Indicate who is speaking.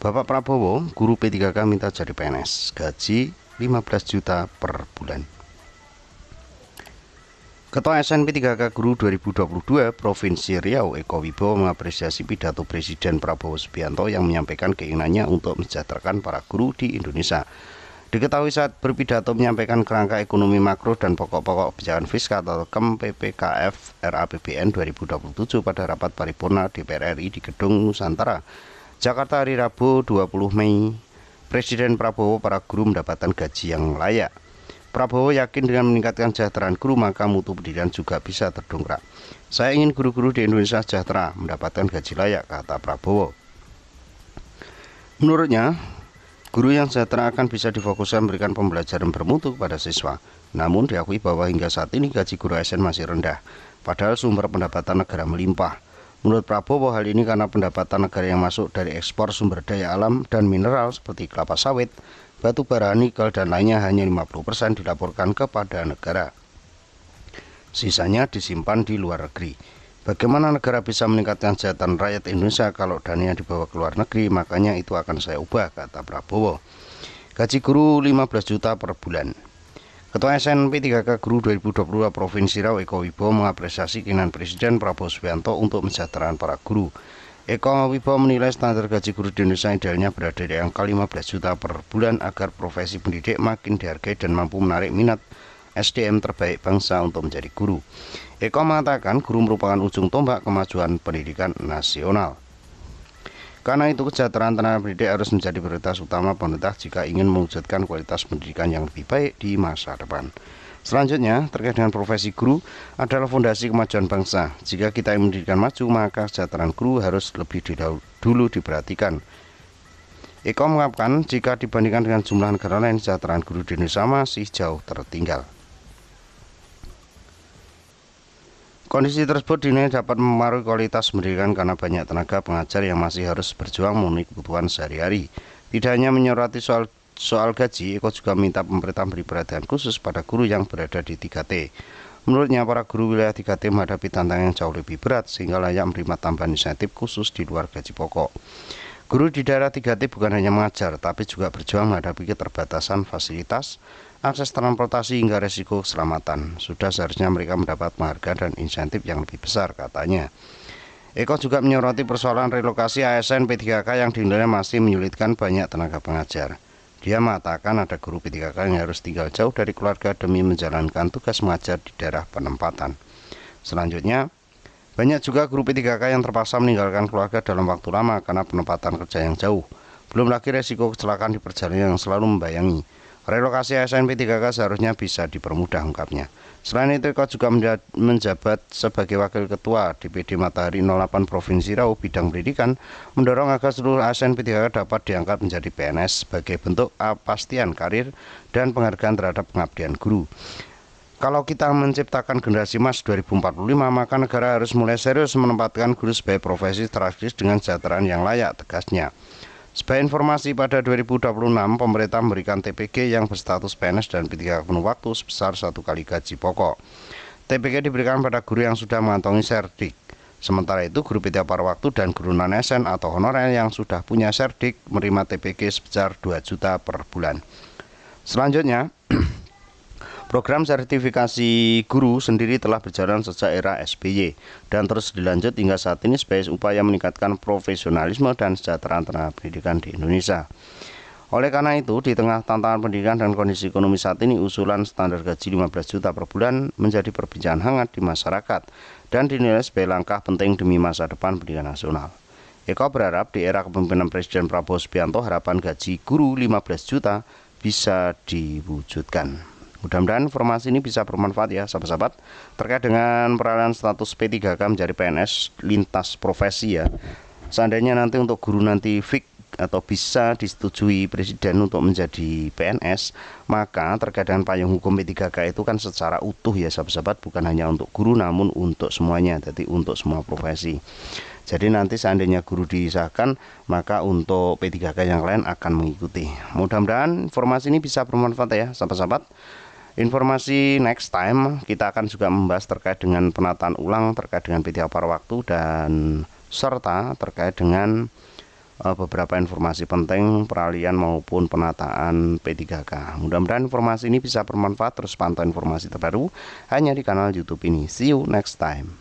Speaker 1: Bapak Prabowo, guru P3K minta jadi PNS, gaji 15 juta per bulan. Ketua SN P3K Guru 2022 Provinsi Riau Eko Wibowo mengapresiasi pidato Presiden Prabowo Subianto yang menyampaikan keinginannya untuk mensejahterakan para guru di Indonesia. Diketahui saat berpidato menyampaikan kerangka ekonomi makro dan pokok-pokok kebijakan fiskal atau KEM PPKF RAPBN 2027 pada rapat paripurna DPR RI di Gedung Nusantara, Jakarta hari Rabu 20 Mei, Presiden Prabowo para guru mendapatkan gaji yang layak. Prabowo yakin dengan meningkatkan kesejahteraan guru maka mutu pendidikan juga bisa terdongkrak. Saya ingin guru-guru di Indonesia sejahtera, mendapatkan gaji layak, kata Prabowo. Menurutnya, guru yang sejahtera akan bisa difokuskan memberikan pembelajaran bermutu kepada siswa. Namun diakui bahwa hingga saat ini gaji guru ASN masih rendah, padahal sumber pendapatan negara melimpah. Menurut Prabowo, hal ini karena pendapatan negara yang masuk dari ekspor sumber daya alam dan mineral seperti kelapa sawit, batu bara, nikel, dan lainnya hanya 50% dilaporkan kepada negara. Sisanya disimpan di luar negeri. Bagaimana negara bisa meningkatkan kesejahteraan rakyat Indonesia kalau dananya dibawa ke luar negeri? Makanya itu akan saya ubah, kata Prabowo. Gaji guru 15 juta per bulan. Ketua SN P3K Guru 2022 Provinsi Riau Eko Wibowo mengapresiasi keinginan Presiden Prabowo Subianto untuk mensejahterakan para guru. Eko Wibowo menilai standar gaji guru di Indonesia idealnya berada di angka 15 juta per bulan agar profesi pendidik makin dihargai dan mampu menarik minat SDM terbaik bangsa untuk menjadi guru. Eko mengatakan guru merupakan ujung tombak kemajuan pendidikan nasional. Karena itu kesejahteraan tenaga pendidik harus menjadi prioritas utama pemerintah jika ingin mewujudkan kualitas pendidikan yang lebih baik di masa depan. Selanjutnya, terkait dengan profesi guru adalah fondasi kemajuan bangsa. Jika kita ingin pendidikan maju, maka kesejahteraan guru harus lebih dulu diperhatikan. Eko mengatakan jika dibandingkan dengan jumlah negara lain, kesejahteraan guru di Indonesia masih jauh tertinggal. Kondisi tersebut dinilai dapat mempengaruhi kualitas pendidikan karena banyak tenaga pengajar yang masih harus berjuang memenuhi kebutuhan sehari-hari. Tidak hanya menyoroti soal gaji, Eko juga minta pemerintah beri perhatian khusus pada guru yang berada di 3T. Menurutnya, para guru wilayah 3T menghadapi tantangan yang jauh lebih berat sehingga layak menerima tambahan insentif khusus di luar gaji pokok. Guru di daerah 3T bukan hanya mengajar, tapi juga berjuang menghadapi keterbatasan fasilitas, akses transportasi hingga resiko keselamatan. Sudah seharusnya mereka mendapat penghargaan dan insentif yang lebih besar, katanya. Eko juga menyoroti persoalan relokasi ASN P3K yang dinilai masih menyulitkan banyak tenaga pengajar. Dia mengatakan ada guru P3K yang harus tinggal jauh dari keluarga demi menjalankan tugas mengajar di daerah penempatan. Selanjutnya, banyak juga guru P3K yang terpaksa meninggalkan keluarga dalam waktu lama karena penempatan kerja yang jauh. Belum lagi resiko kecelakaan di perjalanan yang selalu membayangi. Relokasi ASN P3K seharusnya bisa dipermudah, ungkapnya. Selain itu, Eko juga menjabat sebagai Wakil Ketua DPD Matahari 08 Provinsi Riau bidang pendidikan, mendorong agar seluruh ASN P3K dapat diangkat menjadi PNS sebagai bentuk kepastian karir dan penghargaan terhadap pengabdian guru. Kalau kita menciptakan generasi emas 2045, maka negara harus mulai serius menempatkan guru sebagai profesi strategis dengan kesejahteraan yang layak, tegasnya. Sebagai informasi, pada 2026 pemerintah memberikan TPG yang berstatus PNS dan P3K penuh waktu sebesar 1 kali gaji pokok. TPG diberikan pada guru yang sudah mengantongi serdik. Sementara itu, guru P3K paruh waktu dan guru non-ASN atau honorer yang sudah punya serdik menerima TPG sebesar 2 juta per bulan. Selanjutnya, program sertifikasi guru sendiri telah berjalan sejak era SBY dan terus dilanjut hingga saat ini sebagai upaya meningkatkan profesionalisme dan kesejahteraan tenaga pendidikan di Indonesia. Oleh karena itu, di tengah tantangan pendidikan dan kondisi ekonomi saat ini, usulan standar gaji 15 juta per bulan menjadi perbincangan hangat di masyarakat dan dinilai sebagai langkah penting demi masa depan pendidikan nasional. Eko berharap di era kepemimpinan Presiden Prabowo Subianto harapan gaji guru 15 juta bisa diwujudkan. Mudah-mudahan informasi ini bisa bermanfaat ya sahabat-sahabat terkait dengan peralihan status P3K menjadi PNS lintas profesi ya. Seandainya nanti untuk guru nanti fix atau bisa disetujui Presiden untuk menjadi PNS, maka terkait dengan payung hukum P3K itu kan secara utuh ya sahabat-sahabat, bukan hanya untuk guru namun untuk semuanya, jadi untuk semua profesi. Jadi nanti seandainya guru disahkan, maka untuk P3K yang lain akan mengikuti. Mudah-mudahan informasi ini bisa bermanfaat ya sahabat-sahabat. Informasi next time kita akan juga membahas terkait dengan penataan ulang terkait dengan P3K paruh waktu dan serta terkait dengan beberapa informasi penting peralihan maupun penataan P3K. Mudah-mudahan informasi ini bisa bermanfaat. Terus pantau informasi terbaru hanya di kanal YouTube ini. See you next time.